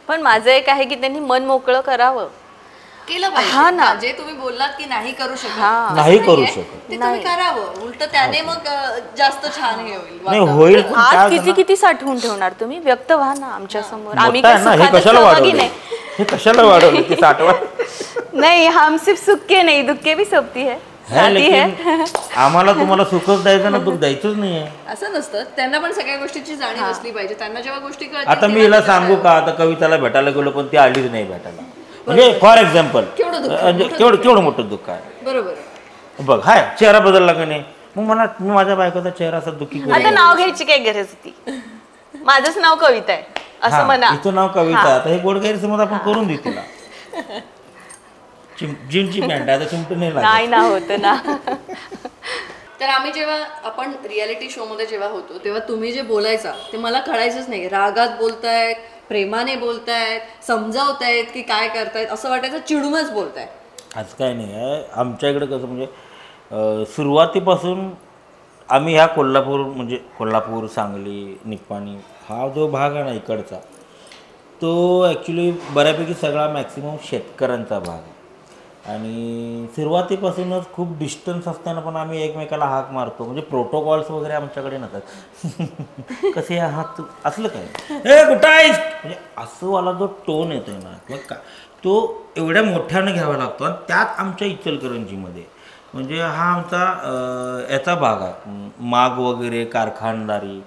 पण माझं एक आहे की त्यांनी मन मोकळं करावं. केलं पाहिजे. हा ना. जे तुम्ही बोललात की नाही करू शकत हा. नाही असं करू नाहीये. शकत. ते तुम्ही करावं. उलट त्याने मग जास्त छान हे होईल नाही वातावरण. होईल पण आज काय किती होतं ना, किती साठवून ठेवणार तुम्ही? व्यक्त व्हा ना आमच्या समोर. आम्ही मोठं काय आहे ना, हे सुखात कशाला सहभागी वाढवलं नाही. हे कशाला वाढवलं ते साठवा. नहीं हम सिर्फ सुख के नहीं दुख के भी सोबती है है साथी है. लेकिन आम्हाला तुम्हाला सुखच द्यायचं ना, दुःख द्यायचंच नाहीये. असं नसतं. त्यांना पण सगळ्या गोष्टीची जाणीव असली पाहिजे. त्यांना जेव्हा गोष्टी कळतील आता मी तेव्हा हिला ते सांगू का, आता कविताला भेटायला गेलो पण ती आलीच नाही भेटायला. म्हणजे फॉर एक्झाम्पल केवढं दुःख, केवढं मोठं दुःख आहे. बरोबर आहे. बघ हाय चेहरा बदलला का नाही, मग मला मी माझ्या बायकोचा चेहरा असा दुःखी आता नाव घ्यायची काय गरज होती? माझंच नाव कविता आहे असं म्हणा. तिचं नाव कविता. आता हे गोड गैरसमज आपण करून देऊ तिला. जीनची पॅन्ट आता चिमटं नाही लागत. नाही ना होत ना. तर आम्ही जेव्हा आपण रियालिटी शो मध्ये जेव्हा होतो तेव्हा तुम्ही जे बोलायचा ते मला कळायचंच नाही. रागात बोलतायत, प्रेमाने बोलतायत, समजावतायत की काय करतायत, असं वाटायचं चिडूनच बोलतायत. आज काय नाही आहे आमच्या इकडे. कसं म्हणजे सुरुवातीपासून आम्ही ह्या कोल्हापूर सांगली निप्पाणी हा जो भाग आहे ना इकडचा, तो ॲक्च्युली बऱ्यापैकी सगळा मॅक्सिमम शेतकऱ्यांचा भाग आहे. आणि सुरुवातीपासूनच खूप डिस्टन्स असताना पण आम्ही एकमेकाला हाक मारतो. म्हणजे प्रोटोकॉल्स वगैरे आमच्याकडे नसतात. कसे आहात असलं काय, हे कुठं आहेस, म्हणजे असं वाला जो टोन येतोय ना किंवा का तो एवढ्या मोठ्यानं घ्यावा लागतो. आणि त्यात आमच्या इचलकरंजीमध्ये म्हणजे हा आमचा याचा भाग आहे, माग वगैरे कारखानदारी.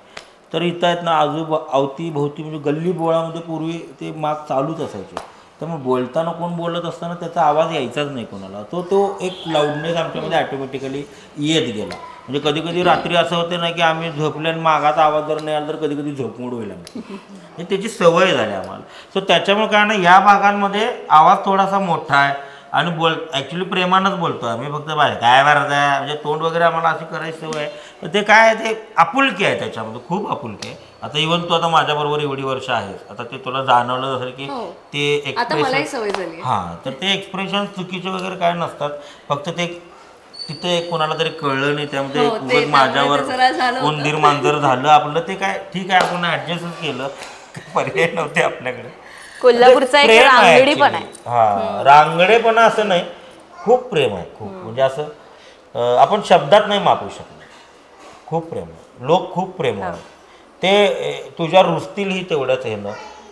तर इथं आहेत ना अवतीभोवती म्हणजे गल्ली बोळामध्ये पूर्वी ते माग चालूच असायचे. त्यामुळे बोलताना कोण बोलत असताना त्याचा आवाज यायचाच नाही कोणाला. तो एक लाऊडनेस आमच्यामध्ये ॲटोमॅटिकली येत गेला. म्हणजे कधी कधी रात्री असं होतं ना की आम्ही झोपले आणि मागाचा आवाज जर नाही आला तर कधी कधी झोपमोड होईल आम्ही. म्हणजे त्याची सवय झाली आम्हाला. सो त्याच्यामुळे काय ना या भागांमध्ये आवाज थोडासा मोठा आहे आणि ॲक्च्युली प्रेमानंच बोलतो आम्ही. फक्त काय भारत आहे म्हणजे तोंड वगैरे आम्हाला अशी करायची सवय आहे. तर ते काय आहे ते आपुलकी आहे त्याच्यामध्ये, खूप आपुलकी आहे. आता इव्हन तू आता माझ्याबरोबर एवढी वर्ष आहेस, आता ते तुला जाणवलं असेल की ते आता मलाही एक्सप्रेशन सवय झाली. हां, तर ते एक्सप्रेशन चुकीचे वगैरे काय नसतात. फक्त ते तिथं एक कोणाला तरी कळलं नाही त्यामध्ये हो, ते उगाच त्यामुळे माझ्यावर ते जरा झालं होतं. उंदीर मांजर झालं आपलं. ते काय ठीक आहे, आपण ॲडजस्टच केलं, पर्याय नव्हते आपल्याकडे. कोल्हापूरचा एक रांगडी पण आहे. हा, रांगडेपणा असं नाही, खूप प्रेम आहे. खूप म्हणजे असं आपण शब्दात नाही मापू शकत. खूप प्रेम आहे, लोक खूप प्रेम आहे. ते तुझ्यावर रुसतीलही तेवढ्याच हे ना,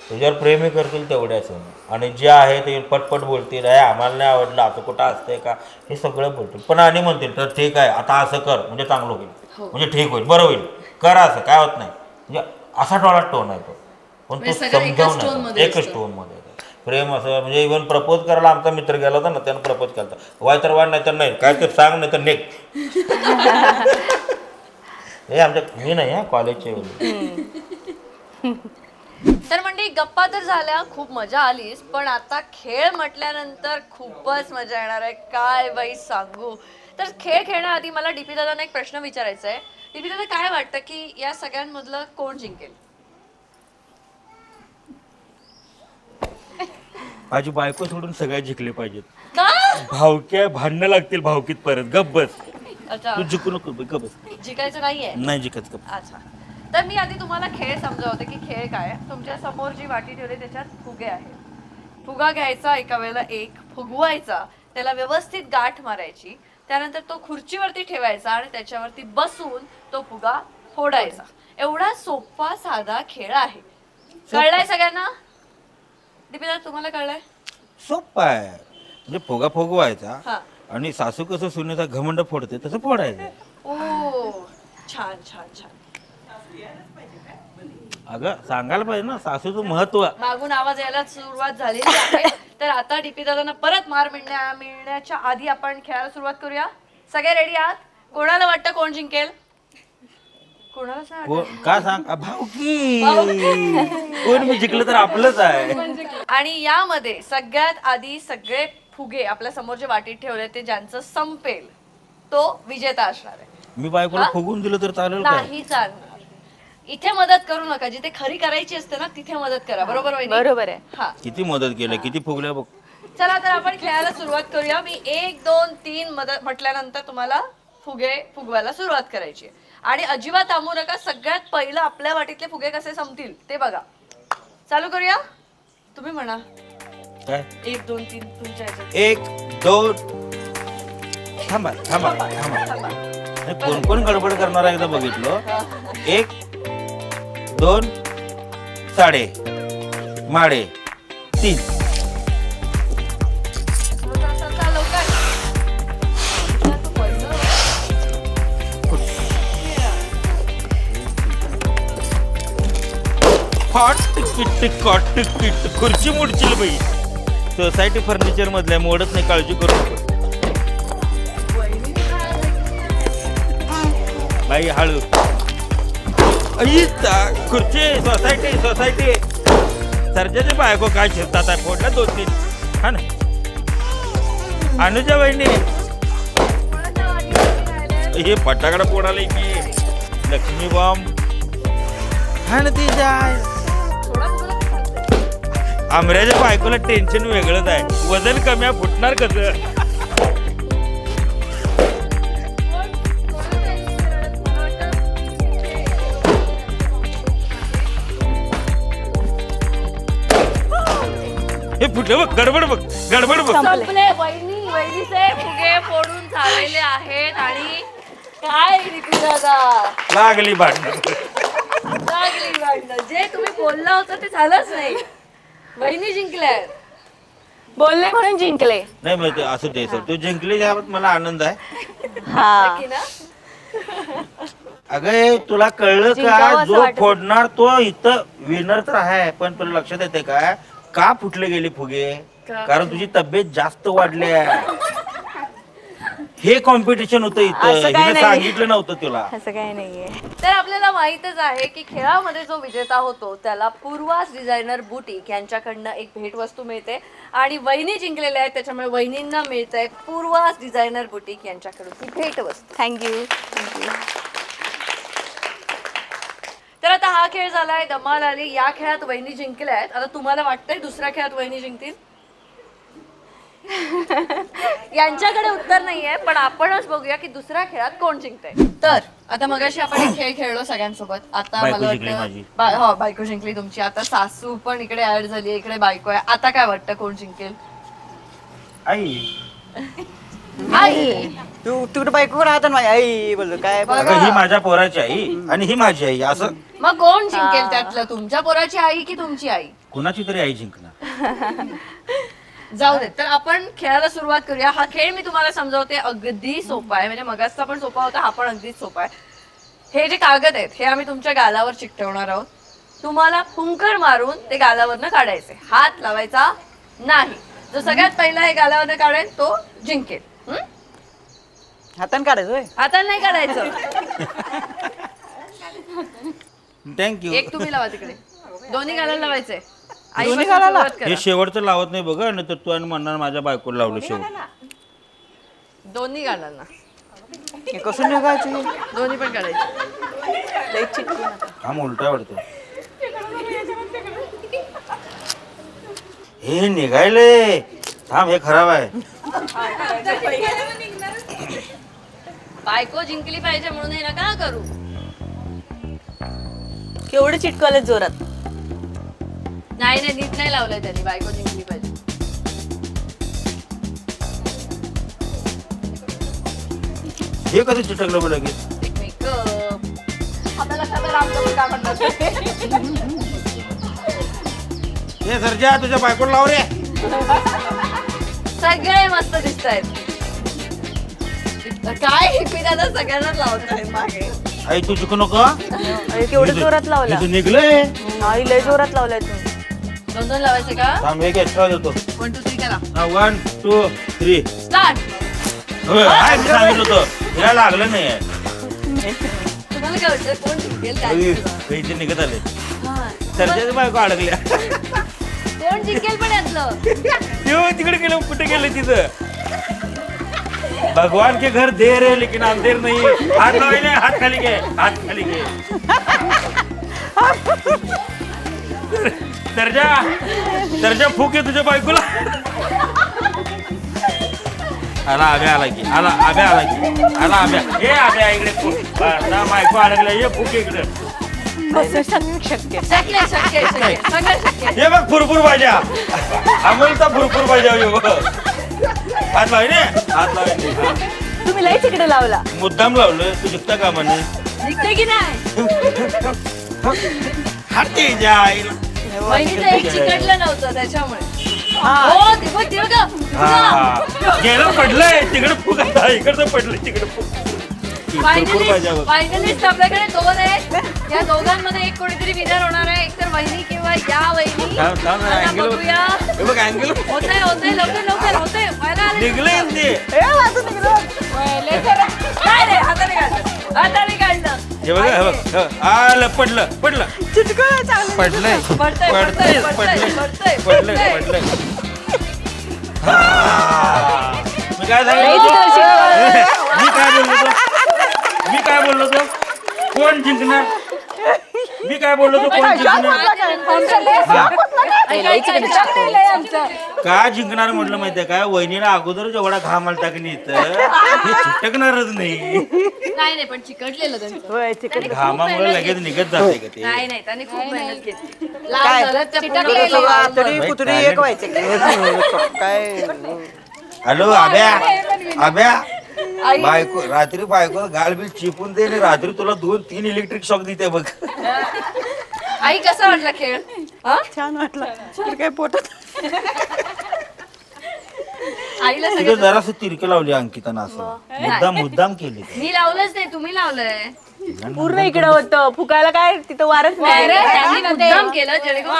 तुझ्यावर प्रेमही करतील तेवढ्याच आहे. आणि जे आहे ते पटपट बोलतील, आहे आम्हाला नाही आवडलं, असं कुठं असतंय का, हे सगळं बोलतील. पण आणि म्हणतील तर ठीक आहे आता असं कर म्हणजे चांगलं होईल, म्हणजे ठीक होईल, बरं होईल, कर असं काय होत नाही. म्हणजे असा टोन आहे तो. पण तो समजावून एकच टोनमध्ये प्रेम असं. म्हणजे इव्हन प्रपोज करायला आमचा मित्र गेला होता ना, त्यानं प्रपोज केला होता, वाय तर वाढ नाही तर नाही, काय तर सांग नाही तर नेक. हे आमच्या मी नाही हा कॉलेजचे. तर म्हणजे गप्पा तर झाल्या, खूप मजा आलीच, पण आता खेळ म्हटल्यानंतर खूपच मजा येणार आहे. काय बाई सांगू. तर खेळ खेळण्याआधी मला डीपी दादांना एक प्रश्न विचारायचा आहे. डीपी दादा, काय वाटतं की या सगळ्यांमधलं कोण जिंकेल? माझी बायको सोडून सगळ्या जिंकले पाहिजेत. का? भावक्या भांडणं लागतील भावकीत परत. गप बस, अच्छा, तू जिंकू नको, गप बस. जिंकायचं नाहीये. नाही जिंकत, गप. अच्छा, तर मी आधी तुम्हाला खेळ समजावते की खेळ काय आहे. तुमच्या समोर जी वाटी ठेवली त्याच्यात फुगे आहेत. फुगा घ्यायचा, एका वेळेला एक फुगवायचा, त्याला व्यवस्थित गाठ मारायची, त्यानंतर तो खुर्चीवरती ठेवायचा आणि त्याच्यावरती बसून तो फुगा फोडायचा. एवढा सोपा साधा खेळ आहे. कळलाय सगळ्यांना? दीपिका, तुम्हाला कळलंय? सोपं आहे. म्हणजे फुगा फुगवायचा हा. आणि सासू कसं सुनेचा घमंड फोडते तसं फोडायचं. ओ, छान छान छान. अगं सांगायला पाहिजे ना सासूचं महत्व. मागून आवाज यायला सुरुवात झालेली आहे. तर आता डीपी दादांना परत मार मिळण्याच्या आधी आपण खेळायला सुरुवात करूया. सगळे रेडी आहात? कोणाला वाटतं कोण जिंकेल? कोणाला सांग? का सांग, भावकी कोण मी जिंकलं तर आपलंच आहे. आणि यामध्ये सगळ्यात आधी सगळे फुगे आपल्या समोर जे वाटीत ठेवले ते ज्यांचं संपेल तो विजेता असणार आहे. मी बायकोला फुगून दिलं तर चालेल का? नाही चालणार. इथे मदत करू नका, जिथे खरी करायची असते ना तिथे मदत करा. बरोबर वहिनी? बरोबर आहे. हा किती मदत केली, किती फुगल्या बघ. चला तर आपण खेळायला सुरुवात करूया. मी 1 2 3 मदत म्हटल्यानंतर तुम्हाला फुगे फुगवायला सुरुवात करायची आणि अजिबात थांबू नका. सगळ्यात पहिलं आपल्या वाटीतले फुगे कसे संपतील ते बघा. चालू करूया. तुम्ही म्हणा काय 1 2 3 तुमच्या ह्याच्यात. 1 2 थांबा थांबा थांबा. कोण कोण गडबड करणार एकदा बघितलं. 1 2 साडे माडे 3. हॉट तिकीट खुर्ची मोडशील बाई. सोसायटी फर्निचर मधल्या मोडत नाही, काळजी करू नको बाई. हळू खुर्ची. सोसायटी सर्जाची बायको काय शिरतात आहे फोडल्या 2-3. हा ना अनुजा बहिणी हे फटाकडा पोडाले की लक्ष्मी बॉम्ब. हा ना ती जाय आमऱ्याच्या बायकोला टेन्शन वेगळंच आहे. वजन कमी फुटणार कसं. हे फुटलं बघ. गडबड बघ. संपले. वहिनीचे फुगे फोडून झालेले आहेत आणि काय लागली भांडण. जे तुम्ही बोलला होता ते झालंच नाही. वहिनी जिंकल्या. बोलले म्हणून जिंकले. नाही म्हणजे असं ते सर तू जिंकली याबाबत मला आनंद आहे. हा नक्की ना? अगं तुला कळलं जिंकावं का असं जो वाटत फोडणार तो इथं विनर तर आहे. पण तुला लक्षात येते का फुटले गेले फुगे. कारण तुझी तब्येत जास्त वाढली आहे. हे कॉम्पिटिशन होतं इथं. असं काय हिने नाही. सांगितलं नव्हतं तुला. असं काही नाहीये. तर आपल्याला माहितच आहे की खेळामध्ये जो विजेता होतो त्याला पूर्वास डिझायनर बुटीक यांच्याकडनं एक भेटवस्तू मिळते आणि वहिनी जिंकलेल्या आहेत त्याच्यामुळे वहिनींना मिळतंय पूर्वास डिझायनर बुटीक यांच्याकडून ती भेटवस्तू. थँक्यू. तर आता हा खेळ झालाय धमाल आली. या खेळात वहिनी जिंकल्या आहेत. आता तुम्हाला वाटतंय दुसऱ्या खेळात वहिनी जिंकतील? यांच्याकडे उत्तर नाहीये पण आपणच बघूया की दुसऱ्या खेळात कोण जिंकतंय. तर आता मगाशी आपण एक खेळ खेळलो सगळ्यांसोबत. आता बायको मला जिंकली माझी. वाटतं बायको जिंकली तुमची. आता सासू पण इकडे ऍड झाली, इकडे बायको आहे. आता काय वाटतं कोण जिंकेल? आई आई. तू तिकडे बायको राहत माझी आई बोललो काय. अगं ही माझ्या पोराची आई आणि ही माझी आई. असं मग कोण जिंकेल त्यातलं? तुमच्या पोराची आई की तुमची आई? कुणाची तरी आई जिंकणार. जाऊ दे. तर आपण खेळायला सुरुवात करूया. हा खेळ मी तुम्हाला समजावते. अगदी सोपा आहे. म्हणजे मगाचा पण सोपा होता, हा पण अगदीच सोपा आहे. हे जे कागद आहेत हे आम्ही तुमच्या गालावर चिकटवणार आहोत. तुम्हाला फुंकर मारून ते गालावरनं काढायचे. हात लावायचा नाही. जो सगळ्यात पहिला हे गालावरनं काढेल तो जिंकेल. हाताने काढायचं. हाताने नाही काढायचं. थँक्यू. एक तुम्ही लावा तिकडे. दोन्ही गालाला लावायचे. आई दोन्ही पासून गालाला? सुरुवात करा. हे शेवटचं लावत नाही बघ. नाही तर तू आणि म्हणणार माझ्या बायकोला लावलं शेवट. दोन्ही गालांना हे कसं निघायचं. दोन्ही पण काढायचे. हा उलटा वाटतो. हे निघायले. थांब हे खराब आहे. बायको जिंकली पाहिजे म्हणून हे नका करू. केवढे चिटकवले जोरात. नाही नाही नीट नाही लावलंय त्यांनी. बायको जिंकली पाहिजे. हे कसं चिटकलं बघ लगेच. एक मेकअप. आपल्याला खबर आमचं काय म्हणतात. हे सरजा तुझ्या बायकोला लाव रे. सगळे मस्त दिसत आहेत. काय पिण्याला सगळ्यांनाच लावत मागे. आई तू चुकू नको. अरे केवढे जोरात लावला. इथं निघलंय. आई लय जोरात लावलाय तुम्ही. दोन दोन लावायचे का? थांब एक एक्स्ट्रा देतो. 1 2 3 करा. 1 2 3 स्टार्ट. काय मी सांगितलं होतं याला लागलं नाही. तुम्हाला काय वाटतं कोण जिंकेल? काय जिंकेल? इथे निघत आले. हा. सरजाच्या बायको अडकल्या. कोण जिंकेल पण यातलं? तेव्हा तिकडे गेलं. कुठे गेलं तिथं? भगवान के घर देर है लेकिन अंधेर नहीं. हात लावायला हात खाली घे. हात खाली घे. सरजा फूक आहे तुझ्या बायकोला. आला आब्या की आब्या हे आब्या इकडे बायको अडकला ये फूक इकडे. हे बघ फुरफुर भाज्या अमोलचा फुरफुर भाज्या हात लावले तुम्ही लई तिकडे लावला. मुद्दाम लावलं तू जिंकता का म्हणे निघते की नाही. हाती जाईल चिकटलं नव्हतं त्याच्यामुळे. गेलं पडलंय तिकडे फुक आता इकडचं पडलं तिकडे फुक. फायनलिस्ट आपल्याकडे 2 आहेत. या दोघांमध्ये एक कोणीतरी विनर होणार आहे, एकतर वहिनी किंवा या वहिनी. बघूया होतंय लवकर होतंय. निघले ते हाताने काढलं. हे बघ आलं पडलं पडलंय मी काय बोललो तो कोण जिंकणार. का जिंकणार म्हटलं माहितीये काय वहिनीला अगोदर जेवढा घाम आलता की नाही तर हे चिटकणारच नाही. पण चिकटलेलं त्यांचं. घामामुळे लगेच निघत जाते का ते. नाही त्याने खूप मेहनत केली. कुत्री एक व्हायचे काय. हॅलो आब्या बायको रात्री बायको गालबील चिपून दे आणि रात्री तुला 2-3 इलेक्ट्रिक शॉक देते बघ. आई कसा वाटला खेळ. छान वाटलं काय पोटात. आईला तिथे जरासं तिरके लावली अंकितानं असं मुद्दाम केली. मी लावलंच नाही, तुम्ही लावलंय. पूर्ण इकडे होतं फुकायला काय तिथं वारच नाही. मुद्दाम केलं जेणेकरून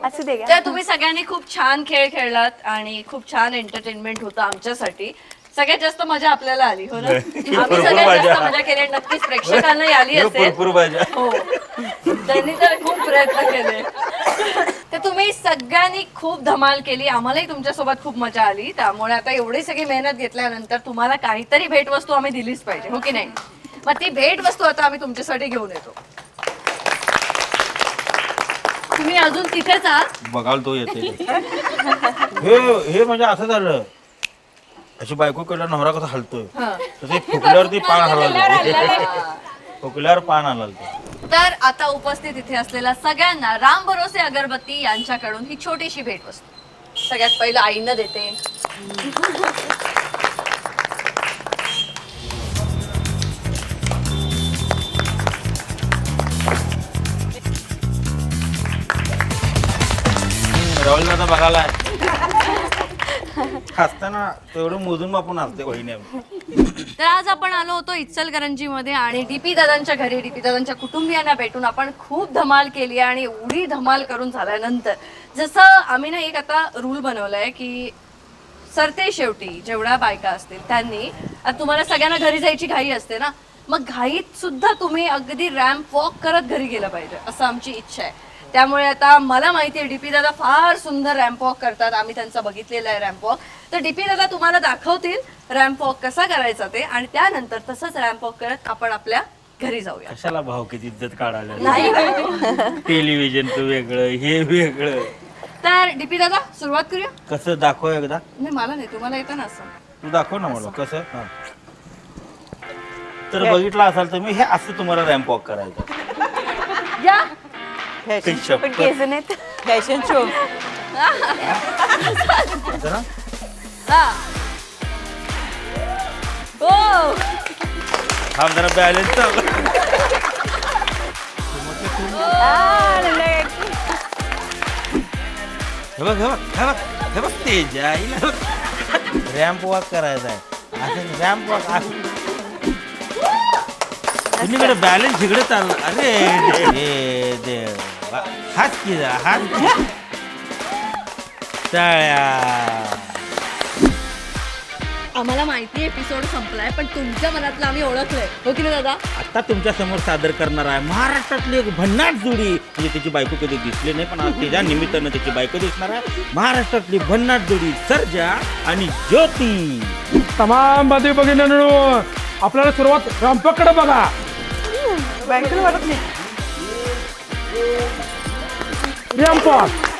असं दे तर तुम्ही सगळ्यांनी खूप छान खेळ खेळलात आणि खूप छान एंटरटेनमेंट होतं आमच्यासाठी. सगळ्यात जास्त मजा आपल्याला आली हो ना. आम्ही सगळ्यात जास्त मजा केली. नक्कीच प्रेक्षकांना आली असेल. हो त्यांनी तर खूप प्रयत्न केले. तर तुम्ही सगळ्यांनी खूप धमाल केली. आम्हालाही तुमच्यासोबत खूप मजा आली. त्यामुळे आता एवढी सगळी मेहनत घेतल्यानंतर तुम्हाला काहीतरी भेटवस्तू आम्ही दिलीच पाहिजे हो की नाही. मग ती भेटवस्तू आता आम्ही तुमच्यासाठी घेऊन येतो. तुम्ही अजून तिथेच आहात बघाल तो येते. हे म्हणजे असं झालं अशी बायको केला नवरा कसा हलतोय तसे फुकल्यावरती पान हलवलं. फुकल्यावर पान हलवलं. तर आता उपस्थित इथे असलेल्या सगळ्यांना राम भरोसे अगरबत्ती यांच्याकडून ही छोटीशी भेटवस्तू सगळ्यात पहिलं आईनं देते. राहुल दादा बघायला हसताना तेवढं मोजून आपण हसते वहिनी. तर आज आपण आलो होतो इचलकरंजी मध्ये आणि डीपी दादांच्या घरी डीपी दादांच्या कुटुंबियांना भेटून आपण खूप धमाल केली. आणि एवढी धमाल करून झाल्यानंतर जसं आम्ही ना एक आता रूल बनवलाय की सरते शेवटी जेवढ्या बायका असतील त्यांनी आता तुम्हाला सगळ्यांना घरी जायची घाई असते ना, मग घाईत सुद्धा तुम्ही अगदी रॅम्प वॉक करत घरी गेलं पाहिजे असं आमची इच्छा आहे. त्यामुळे आता मला माहिती आहे डीपी दादा फार सुंदर रॅम्प वॉक करतात. आम्ही त्यांचा बघितलेला आहे रॅम्प वॉक. तर डीपी दादा तुम्हाला दाखवतील रॅम्प वॉक कसा करायचा ते. आणि त्यानंतर तसंच रॅम्प वॉक करत आपण आपल्या घरी जाऊया. कशाला भाव किती इज्जत काढायला. नाही टेलिव्हिजन वेगळं हे वेगळं. तर डीपी दादा सुरुवात करूया. कसं दाखव एकदा. नाही मला नाही, तुम्हाला येतं ना असं. तू दाखव ना मला कसं. तर बघितलं असाल तर मी हे असं तुम्हाला रॅम्प वॉक करायचं. या पण केस नाहीत. Fashion show. हा जरा बॅलन्स हे बघ ते जाईल. रॅम्प वॉक करायचा आहे असं. रॅम्प वॉक तुम्हीकडे बॅलन्स इकडे चालला. अरे देव हात की जरा हात टाळ्या. आम्हाला माहिती एपिसोड संपलाय पण तुमच्या मनातलं आम्ही ओळखलंय हो की नाही दादा. आता तुमच्या समोर सादर करणार आहे महाराष्ट्रातली एक भन्नाट जोडी. म्हणजे त्याची बायको कधी दिसली नाही पण आज त्याच्या निमित्तानं त्याची बायको दिसणार आहे. महाराष्ट्रातली भन्नाट जोडी सर्जा आणि ज्योती. तमाम बातमी बघितल्यानं आपल्याला सुरुवात रॅम्पकडे बघा. बायकोला वाटत नाही. रॅम्पॉट